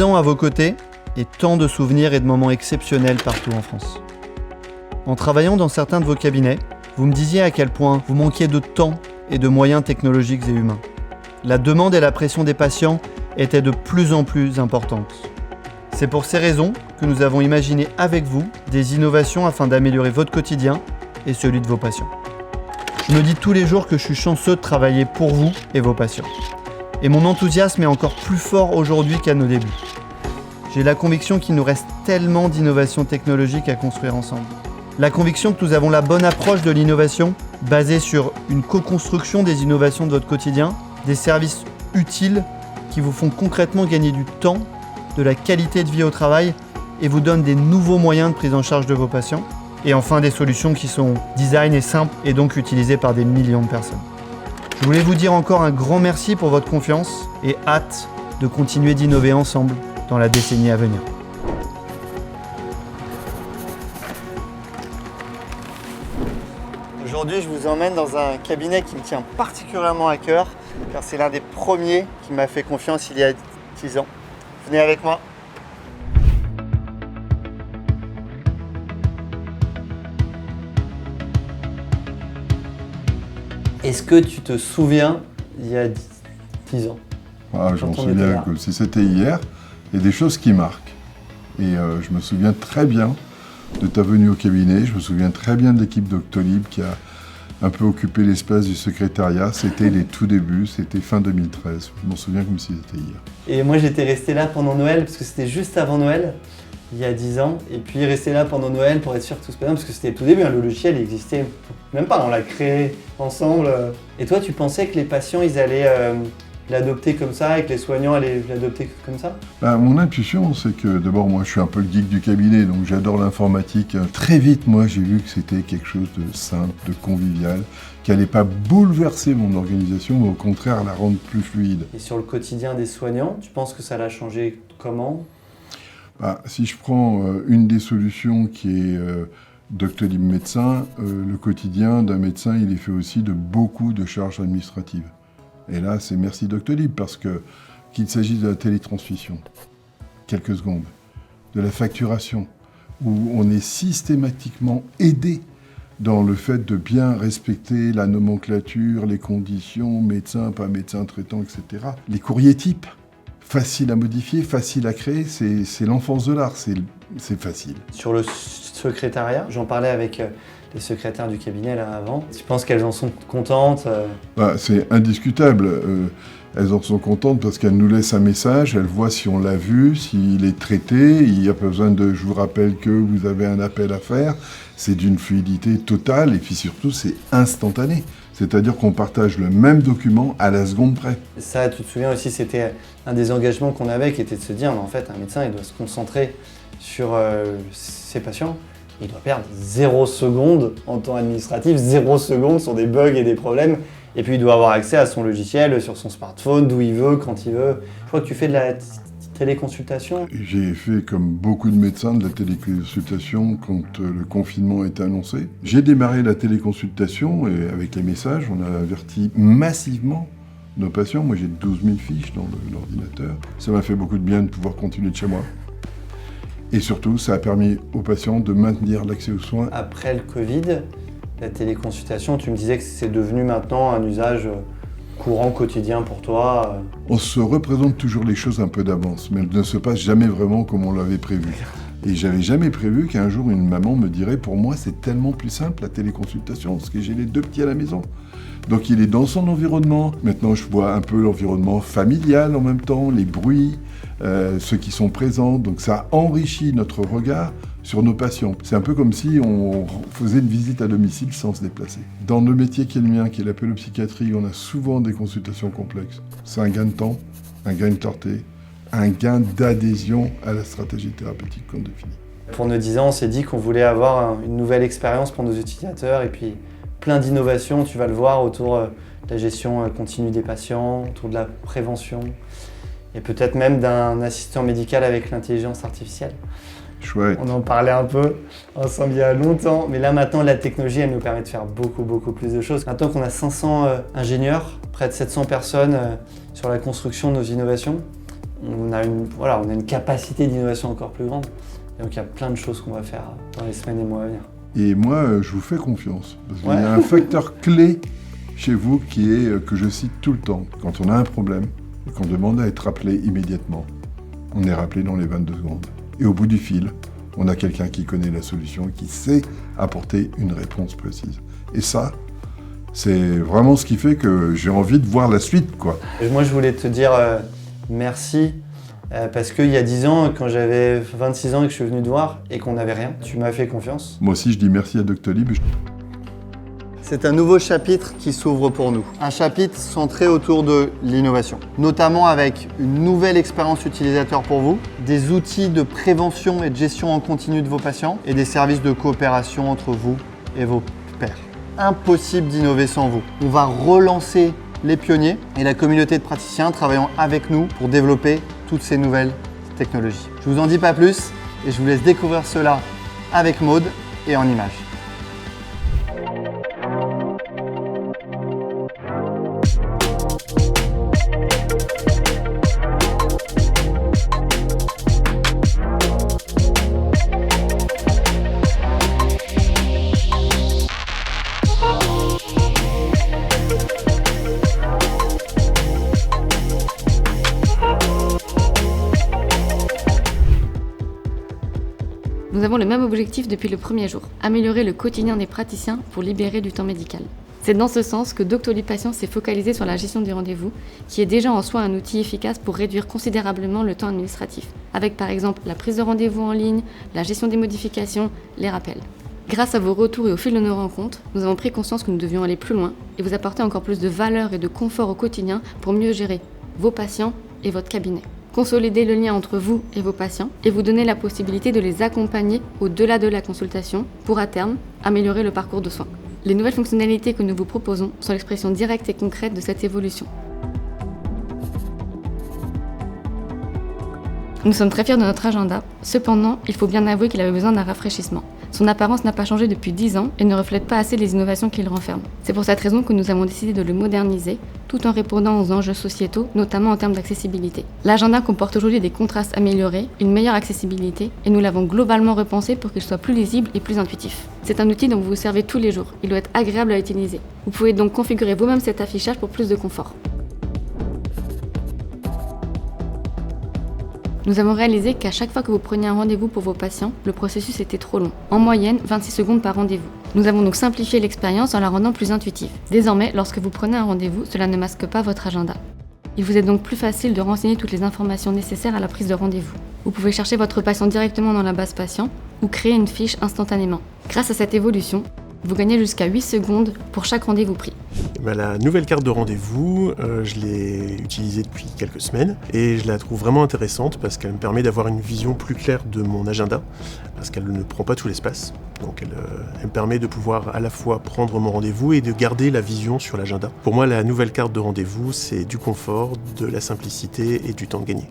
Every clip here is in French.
10 ans à vos côtés et tant de souvenirs et de moments exceptionnels partout en France. En travaillant dans certains de vos cabinets, vous me disiez à quel point vous manquiez de temps et de moyens technologiques et humains. La demande et la pression des patients étaient de plus en plus importantes. C'est pour ces raisons que nous avons imaginé avec vous des innovations afin d'améliorer votre quotidien et celui de vos patients. Je me dis tous les jours que je suis chanceux de travailler pour vous et vos patients. Et mon enthousiasme est encore plus fort aujourd'hui qu'à nos débuts. J'ai la conviction qu'il nous reste tellement d'innovations technologiques à construire ensemble. La conviction que nous avons la bonne approche de l'innovation, basée sur une co-construction des innovations de votre quotidien, des services utiles qui vous font concrètement gagner du temps, de la qualité de vie au travail et vous donnent des nouveaux moyens de prise en charge de vos patients. Et enfin des solutions qui sont design et simples et donc utilisées par des millions de personnes. Je voulais vous dire encore un grand merci pour votre confiance et hâte de continuer d'innover ensemble dans la décennie à venir. Aujourd'hui, je vous emmène dans un cabinet qui me tient particulièrement à cœur, car c'est l'un des premiers qui m'a fait confiance il y a 10 ans. Venez avec moi. Est-ce que tu te souviens il y a 10 ans? Je m'en souviens comme si c'était hier. Il y a des choses qui marquent. Et je me souviens très bien de ta venue au cabinet. Je me souviens très bien de l'équipe Doctolib qui a un peu occupé l'espace du secrétariat. C'était les tout débuts, c'était fin 2013. Je m'en souviens comme si c'était hier. Et moi j'étais resté là pendant Noël, parce que c'était juste avant Noël, il y a 10 ans. Et puis rester là pendant Noël pour être sûr que tout se passe bien, parce que c'était le tout début, le logiciel il existait même pas, on l'a créé ensemble. Et toi tu pensais que les patients ils allaient l'adopter comme ça et que les soignants allaient l'adopter comme ça? Mon intuition, c'est que d'abord, moi, je suis un peu le geek du cabinet, donc j'adore l'informatique. Très vite, moi, j'ai vu que c'était quelque chose de simple, de convivial, qui n'allait pas bouleverser mon organisation, mais au contraire la rendre plus fluide. Et sur le quotidien des soignants, tu penses que ça l'a changé comment? Si je prends une des solutions qui est Doctolib médecin, le quotidien d'un médecin, il est fait aussi de beaucoup de charges administratives. Et là, c'est merci Doctolib, parce que qu'il s'agisse de la télétransmission, quelques secondes, de la facturation, où on est systématiquement aidé dans le fait de bien respecter la nomenclature, les conditions, médecin, pas médecin traitant, etc. Les courriers types, faciles à modifier, faciles à créer, c'est l'enfance de l'art, c'est facile. Sur le secrétariat, j'en parlais avec les secrétaires du cabinet là avant. Tu penses qu'elles en sont contentes? C'est indiscutable. Elles en sont contentes parce qu'elles nous laissent un message, elles voient si on l'a vu, s'il est traité. Il n'y a pas besoin de « je vous rappelle que vous avez un appel à faire ». C'est d'une fluidité totale et puis surtout c'est instantané. C'est-à-dire qu'on partage le même document à la seconde près. Ça, tu te souviens aussi, c'était un des engagements qu'on avait qui était de se dire, mais en fait, un médecin, il doit se concentrer sur ses patients. Il doit perdre 0 seconde en temps administratif, 0 seconde sur des bugs et des problèmes. Et puis il doit avoir accès à son logiciel sur son smartphone, d'où il veut, quand il veut. Je crois que tu fais de la téléconsultation. J'ai fait, comme beaucoup de médecins, de la téléconsultation quand le confinement est annoncé. J'ai démarré la téléconsultation et avec les messages, on a averti massivement nos patients. Moi j'ai 12 000 fiches dans l'ordinateur. Ça m'a fait beaucoup de bien de pouvoir continuer de chez moi. Et surtout, ça a permis aux patients de maintenir l'accès aux soins. Après le Covid, la téléconsultation, tu me disais que c'est devenu maintenant un usage courant, quotidien pour toi. On se représente toujours les choses un peu d'avance, mais elles ne se passent jamais vraiment comme on l'avait prévu. Et j'avais jamais prévu qu'un jour une maman me dirait « Pour moi, c'est tellement plus simple la téléconsultation, parce que j'ai les 2 petits à la maison ». Donc il est dans son environnement. Maintenant, je vois un peu l'environnement familial en même temps, les bruits, ceux qui sont présents. Donc ça enrichit notre regard sur nos patients. C'est un peu comme si on faisait une visite à domicile sans se déplacer. Dans le métier qui est le mien, qui est la pédopsychiatrie, on a souvent des consultations complexes. C'est un gain de temps, un gain de clarté, un gain d'adhésion à la stratégie thérapeutique qu'on définit. Pour nos 10 ans, on s'est dit qu'on voulait avoir une nouvelle expérience pour nos utilisateurs et puis plein d'innovations, tu vas le voir, autour de la gestion continue des patients, autour de la prévention et peut-être même d'un assistant médical avec l'intelligence artificielle. Chouette. On en parlait un peu ensemble il y a longtemps, mais là maintenant la technologie elle nous permet de faire beaucoup plus de choses. Maintenant qu'on a 500 ingénieurs, près de 700 personnes sur la construction de nos innovations, on a une capacité d'innovation encore plus grande. Et donc il y a plein de choses qu'on va faire dans les semaines et mois à venir. Et moi, je vous fais confiance. Parce qu'il y a un facteur clé chez vous qui est, que je cite tout le temps. Quand on a un problème et qu'on demande à être rappelé immédiatement, on est rappelé dans les 22 secondes. Et au bout du fil, on a quelqu'un qui connaît la solution et qui sait apporter une réponse précise. Et ça, c'est vraiment ce qui fait que j'ai envie de voir la suite, quoi. Moi, je voulais te dire merci. Parce qu'il y a 10 ans, quand j'avais 26 ans et que je suis venu te voir et qu'on n'avait rien, tu m'as fait confiance. Moi aussi, je dis merci à Doctolib. C'est un nouveau chapitre qui s'ouvre pour nous. Un chapitre centré autour de l'innovation, notamment avec une nouvelle expérience utilisateur pour vous, des outils de prévention et de gestion en continu de vos patients et des services de coopération entre vous et vos pairs. Impossible d'innover sans vous. On va relancer les pionniers et la communauté de praticiens travaillant avec nous pour développer toutes ces nouvelles technologies. Je vous en dis pas plus et je vous laisse découvrir cela avec Maud et en images. Nous avons le même objectif depuis le premier jour, améliorer le quotidien des praticiens pour libérer du temps médical. C'est dans ce sens que Doctolib Patient s'est focalisé sur la gestion des rendez-vous, qui est déjà en soi un outil efficace pour réduire considérablement le temps administratif, avec par exemple la prise de rendez-vous en ligne, la gestion des modifications, les rappels. Grâce à vos retours et au fil de nos rencontres, nous avons pris conscience que nous devions aller plus loin et vous apporter encore plus de valeur et de confort au quotidien pour mieux gérer vos patients et votre cabinet. Consolider le lien entre vous et vos patients et vous donner la possibilité de les accompagner au-delà de la consultation pour, à terme, améliorer le parcours de soins. Les nouvelles fonctionnalités que nous vous proposons sont l'expression directe et concrète de cette évolution. Nous sommes très fiers de notre agenda, cependant, il faut bien avouer qu'il avait besoin d'un rafraîchissement. Son apparence n'a pas changé depuis 10 ans et ne reflète pas assez les innovations qu'il renferme. C'est pour cette raison que nous avons décidé de le moderniser, tout en répondant aux enjeux sociétaux, notamment en termes d'accessibilité. L'agenda comporte aujourd'hui des contrastes améliorés, une meilleure accessibilité, et nous l'avons globalement repensé pour qu'il soit plus lisible et plus intuitif. C'est un outil dont vous vous servez tous les jours, il doit être agréable à utiliser. Vous pouvez donc configurer vous-même cet affichage pour plus de confort. Nous avons réalisé qu'à chaque fois que vous preniez un rendez-vous pour vos patients, le processus était trop long. En moyenne, 26 secondes par rendez-vous. Nous avons donc simplifié l'expérience en la rendant plus intuitive. Désormais, lorsque vous prenez un rendez-vous, cela ne masque pas votre agenda. Il vous est donc plus facile de renseigner toutes les informations nécessaires à la prise de rendez-vous. Vous pouvez chercher votre patient directement dans la base patient ou créer une fiche instantanément. Grâce à cette évolution, vous gagnez jusqu'à 8 secondes pour chaque rendez-vous pris. La nouvelle carte de rendez-vous, je l'ai utilisée depuis quelques semaines et je la trouve vraiment intéressante parce qu'elle me permet d'avoir une vision plus claire de mon agenda, parce qu'elle ne prend pas tout l'espace. Donc elle me permet de pouvoir à la fois prendre mon rendez-vous et de garder la vision sur l'agenda. Pour moi, la nouvelle carte de rendez-vous, c'est du confort, de la simplicité et du temps gagné.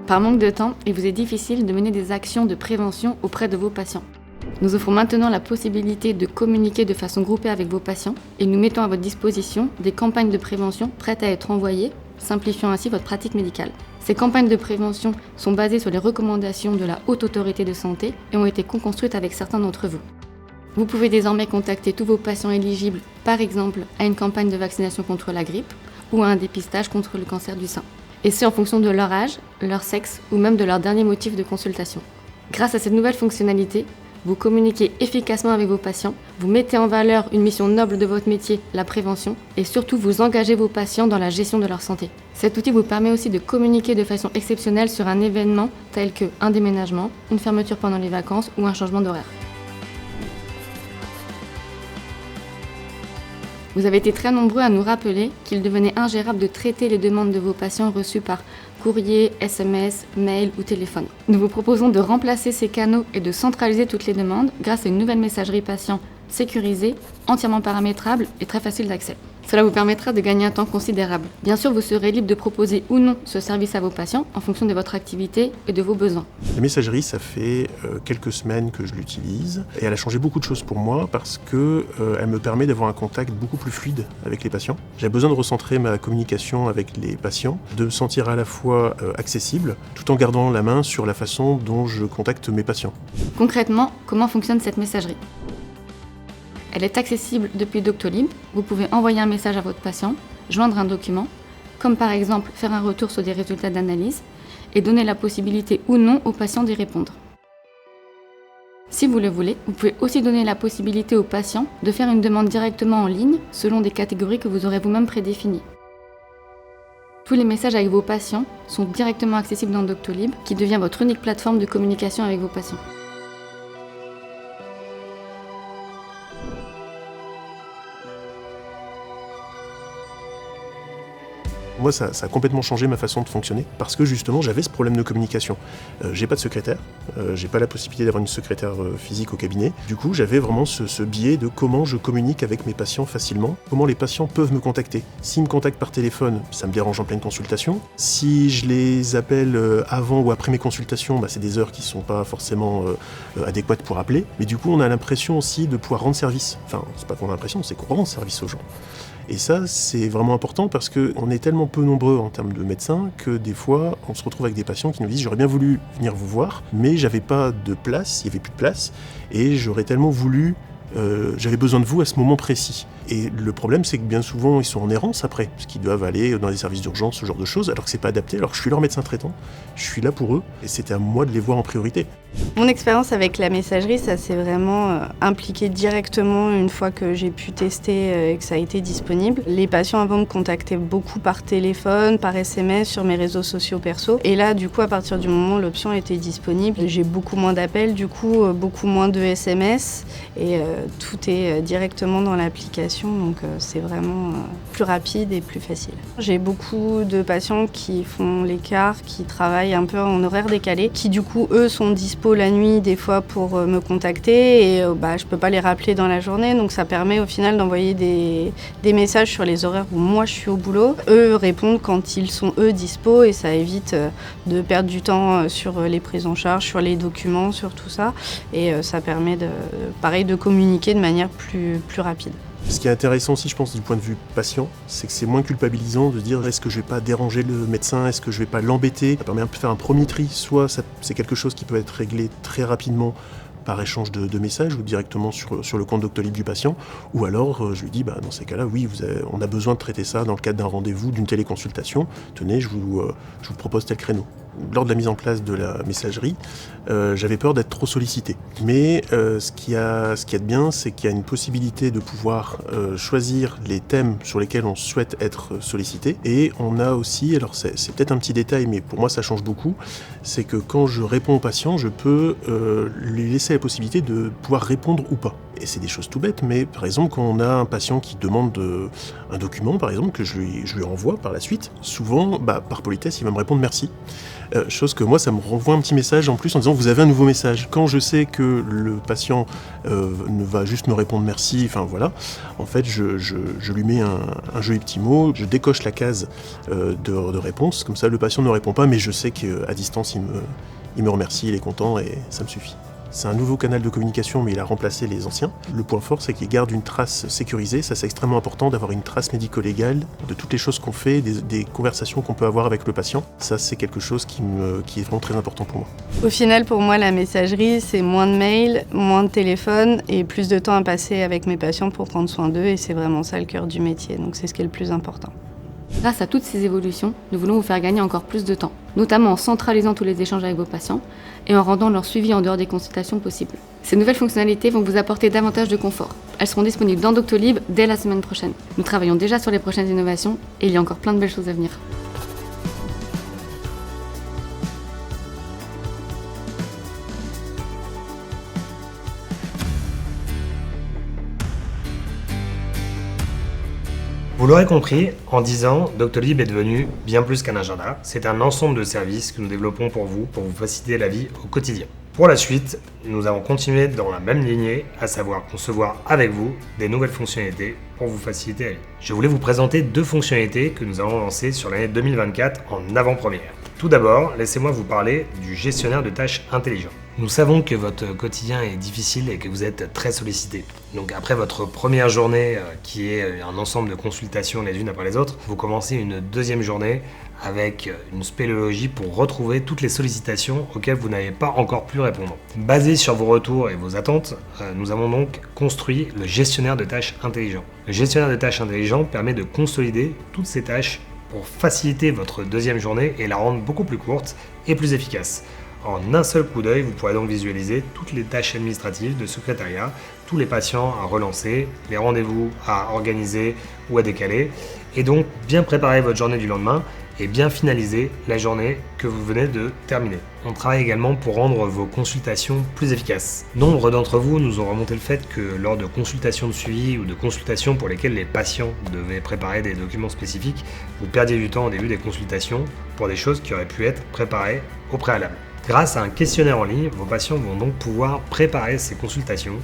Par manque de temps, il vous est difficile de mener des actions de prévention auprès de vos patients. Nous offrons maintenant la possibilité de communiquer de façon groupée avec vos patients et nous mettons à votre disposition des campagnes de prévention prêtes à être envoyées, simplifiant ainsi votre pratique médicale. Ces campagnes de prévention sont basées sur les recommandations de la Haute Autorité de Santé et ont été co-construites avec certains d'entre vous. Vous pouvez désormais contacter tous vos patients éligibles, par exemple à une campagne de vaccination contre la grippe ou à un dépistage contre le cancer du sein. Et ce en fonction de leur âge, leur sexe ou même de leur dernier motif de consultation. Grâce à cette nouvelle fonctionnalité, vous communiquez efficacement avec vos patients, vous mettez en valeur une mission noble de votre métier, la prévention, et surtout vous engagez vos patients dans la gestion de leur santé. Cet outil vous permet aussi de communiquer de façon exceptionnelle sur un événement tel qu'un déménagement, une fermeture pendant les vacances ou un changement d'horaire. Vous avez été très nombreux à nous rappeler qu'il devenait ingérable de traiter les demandes de vos patients reçues par courrier, SMS, mail ou téléphone. Nous vous proposons de remplacer ces canaux et de centraliser toutes les demandes grâce à une nouvelle messagerie patient sécurisé, entièrement paramétrable et très facile d'accès. Cela vous permettra de gagner un temps considérable. Bien sûr, vous serez libre de proposer ou non ce service à vos patients en fonction de votre activité et de vos besoins. La messagerie, ça fait quelques semaines que je l'utilise et elle a changé beaucoup de choses pour moi parce que elle me permet d'avoir un contact beaucoup plus fluide avec les patients. J'ai besoin de recentrer ma communication avec les patients, de me sentir à la fois accessible tout en gardant la main sur la façon dont je contacte mes patients. Concrètement, comment fonctionne cette messagerie ? Elle est accessible depuis Doctolib. Vous pouvez envoyer un message à votre patient, joindre un document, comme par exemple faire un retour sur des résultats d'analyse, et donner la possibilité ou non au patient d'y répondre. Si vous le voulez, vous pouvez aussi donner la possibilité au patient de faire une demande directement en ligne selon des catégories que vous aurez vous-même prédéfinies. Tous les messages avec vos patients sont directement accessibles dans Doctolib, qui devient votre unique plateforme de communication avec vos patients. Moi, ça a complètement changé ma façon de fonctionner parce que justement, j'avais ce problème de communication. J'ai pas de secrétaire, j'ai pas la possibilité d'avoir une secrétaire physique au cabinet. Du coup, j'avais vraiment ce biais de comment je communique avec mes patients facilement, comment les patients peuvent me contacter. S'ils me contactent par téléphone, ça me dérange en pleine consultation. Si je les appelle avant ou après mes consultations, c'est des heures qui sont pas forcément adéquates pour appeler. Mais du coup, on a l'impression aussi de pouvoir rendre service. Enfin, c'est pas qu'on a l'impression, c'est qu'on rend service aux gens. Et ça, c'est vraiment important parce qu'on est tellement peu nombreux en termes de médecins que des fois, on se retrouve avec des patients qui nous disent « j'aurais bien voulu venir vous voir, mais j'avais pas de place, il n'y avait plus de place, et j'aurais tellement voulu, j'avais besoin de vous à ce moment précis ». Et le problème, c'est que bien souvent, ils sont en errance après, parce qu'ils doivent aller dans des services d'urgence, ce genre de choses, alors que c'est pas adapté, alors que je suis leur médecin traitant, je suis là pour eux, et c'était à moi de les voir en priorité. Mon expérience avec la messagerie, ça s'est vraiment impliqué directement une fois que j'ai pu tester et que ça a été disponible. Les patients avant me contactaient beaucoup par téléphone, par SMS, sur mes réseaux sociaux perso. Et là, du coup, à partir du moment où l'option était disponible, j'ai beaucoup moins d'appels, du coup, beaucoup moins de SMS. Et tout est directement dans l'application, donc c'est vraiment plus rapide et plus facile. J'ai beaucoup de patients qui font l'écart, qui travaillent un peu en horaire décalé, qui du coup, eux, sont dispo la nuit des fois pour me contacter et je peux pas les rappeler dans la journée, donc ça permet au final d'envoyer des messages sur les horaires où moi je suis au boulot. Eux répondent quand ils sont eux dispo et ça évite de perdre du temps sur les prises en charge, sur les documents, sur tout ça, et ça permet de communiquer de manière plus rapide. Ce qui est intéressant aussi, je pense, du point de vue patient, c'est que c'est moins culpabilisant de dire est-ce que je vais pas déranger le médecin, est-ce que je vais pas l'embêter. Ça permet de faire un premier tri, soit c'est quelque chose qui peut être réglé très rapidement par échange de messages ou directement sur le compte Doctolib du patient, ou alors je lui dis dans ces cas-là, oui, on a besoin de traiter ça dans le cadre d'un rendez-vous, d'une téléconsultation, tenez, je vous propose tel créneau. Lors de la mise en place de la messagerie, j'avais peur d'être trop sollicité. Mais ce qu'il y a de bien, c'est qu'il y a une possibilité de pouvoir choisir les thèmes sur lesquels on souhaite être sollicité. Et on a aussi, alors c'est peut-être un petit détail, mais pour moi ça change beaucoup, c'est que quand je réponds au patient, je peux lui laisser la possibilité de pouvoir répondre ou pas. Et c'est des choses tout bêtes, mais par exemple, quand on a un patient qui demande un document, par exemple, que je lui envoie par la suite, souvent, par politesse, il va me répondre merci. Chose que moi, ça me renvoie un petit message en plus en disant vous avez un nouveau message. Quand je sais que le patient ne va juste me répondre merci, enfin voilà, en fait, je lui mets un joli petit mot, je décoche la case de réponse, comme ça le patient ne répond pas, mais je sais qu'à distance, il me remercie, il est content et ça me suffit. C'est un nouveau canal de communication, mais il a remplacé les anciens. Le point fort, c'est qu'il garde une trace sécurisée. Ça, c'est extrêmement important d'avoir une trace médico-légale de toutes les choses qu'on fait, des conversations qu'on peut avoir avec le patient. Ça, c'est quelque chose qui est vraiment très important pour moi. Au final, pour moi, la messagerie, c'est moins de mails, moins de téléphone et plus de temps à passer avec mes patients pour prendre soin d'eux. Et c'est vraiment ça le cœur du métier. Donc, c'est ce qui est le plus important. Grâce à toutes ces évolutions, nous voulons vous faire gagner encore plus de temps, notamment en centralisant tous les échanges avec vos patients et en rendant leur suivi en dehors des consultations possibles. Ces nouvelles fonctionnalités vont vous apporter davantage de confort. Elles seront disponibles dans Doctolib dès la semaine prochaine. Nous travaillons déjà sur les prochaines innovations et il y a encore plein de belles choses à venir. Vous l'aurez compris, en 10 ans, Doctolib est devenu bien plus qu'un agenda. C'est un ensemble de services que nous développons pour vous faciliter la vie au quotidien. Pour la suite, nous allons continuer dans la même lignée, à savoir concevoir avec vous des nouvelles fonctionnalités pour vous faciliter la vie. Je voulais vous présenter 2 fonctionnalités que nous allons lancer sur l'année 2024 en avant-première. Tout d'abord, laissez-moi vous parler du gestionnaire de tâches intelligent. Nous savons que votre quotidien est difficile et que vous êtes très sollicité. Donc après votre première journée, qui est un ensemble de consultations les unes après les autres, vous commencez une deuxième journée avec une spéléologie pour retrouver toutes les sollicitations auxquelles vous n'avez pas encore pu répondre. Basé sur vos retours et vos attentes, nous avons donc construit le gestionnaire de tâches intelligent. Le gestionnaire de tâches intelligent permet de consolider toutes ces tâches pour faciliter votre deuxième journée et la rendre beaucoup plus courte et plus efficace. En un seul coup d'œil, vous pourrez donc visualiser toutes les tâches administratives de secrétariat, tous les patients à relancer, les rendez-vous à organiser ou à décaler, et donc bien préparer votre journée du lendemain et bien finaliser la journée que vous venez de terminer. On travaille également pour rendre vos consultations plus efficaces. Nombre d'entre vous nous ont remonté le fait que lors de consultations de suivi ou de consultations pour lesquelles les patients devaient préparer des documents spécifiques, vous perdiez du temps au début des consultations pour des choses qui auraient pu être préparées au préalable. Grâce à un questionnaire en ligne, vos patients vont donc pouvoir préparer ces consultations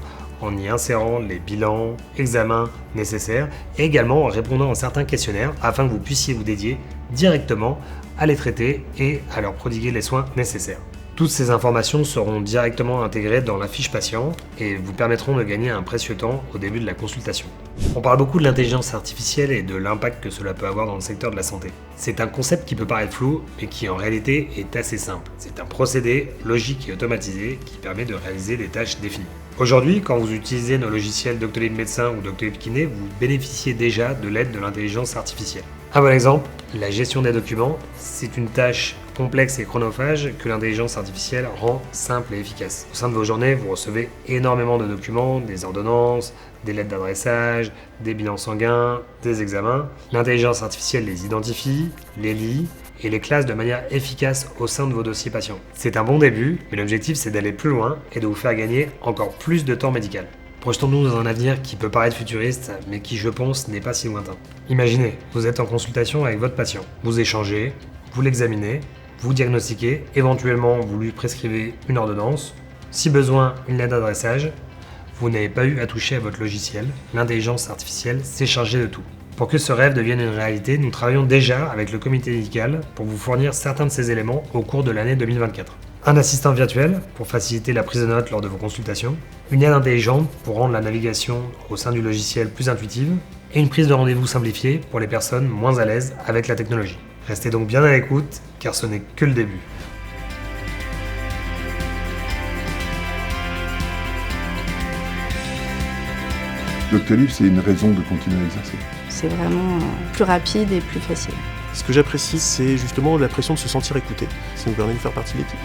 en y insérant les bilans, examens nécessaires et également en répondant à certains questionnaires afin que vous puissiez vous dédier directement à les traiter et à leur prodiguer les soins nécessaires. Toutes ces informations seront directement intégrées dans la fiche patient et vous permettront de gagner un précieux temps au début de la consultation. On parle beaucoup de l'intelligence artificielle et de l'impact que cela peut avoir dans le secteur de la santé. C'est un concept qui peut paraître flou, mais qui en réalité est assez simple. C'est un procédé logique et automatisé qui permet de réaliser des tâches définies. Aujourd'hui, quand vous utilisez nos logiciels Doctolib Médecin ou Doctolib Kiné, vous bénéficiez déjà de l'aide de l'intelligence artificielle. Un bon exemple, la gestion des documents, c'est une tâche complexe et chronophage que l'intelligence artificielle rend simple et efficace. Au sein de vos journées, vous recevez énormément de documents, des ordonnances, des lettres d'adressage, des bilans sanguins, des examens. L'intelligence artificielle les identifie, les lit et les classe de manière efficace au sein de vos dossiers patients. C'est un bon début, mais l'objectif c'est d'aller plus loin et de vous faire gagner encore plus de temps médical. Projetons-nous dans un avenir qui peut paraître futuriste, mais qui, je pense, n'est pas si lointain. Imaginez, vous êtes en consultation avec votre patient. Vous échangez, vous l'examinez, vous diagnostiquez, éventuellement vous lui prescrivez une ordonnance, si besoin une lettre d'adressage. Vous n'avez pas eu à toucher à votre logiciel, l'intelligence artificielle s'est chargée de tout. Pour que ce rêve devienne une réalité, nous travaillons déjà avec le comité médical pour vous fournir certains de ces éléments au cours de l'année 2024. Un assistant virtuel pour faciliter la prise de notes lors de vos consultations, une aide intelligente pour rendre la navigation au sein du logiciel plus intuitive, et une prise de rendez-vous simplifiée pour les personnes moins à l'aise avec la technologie. Restez donc bien à l'écoute, car ce n'est que le début. Doctolib, c'est une raison de continuer à exercer. C'est vraiment plus rapide et plus facile. Ce que j'apprécie, c'est justement la pression de se sentir écouté. Ça nous permet de faire partie de l'équipe.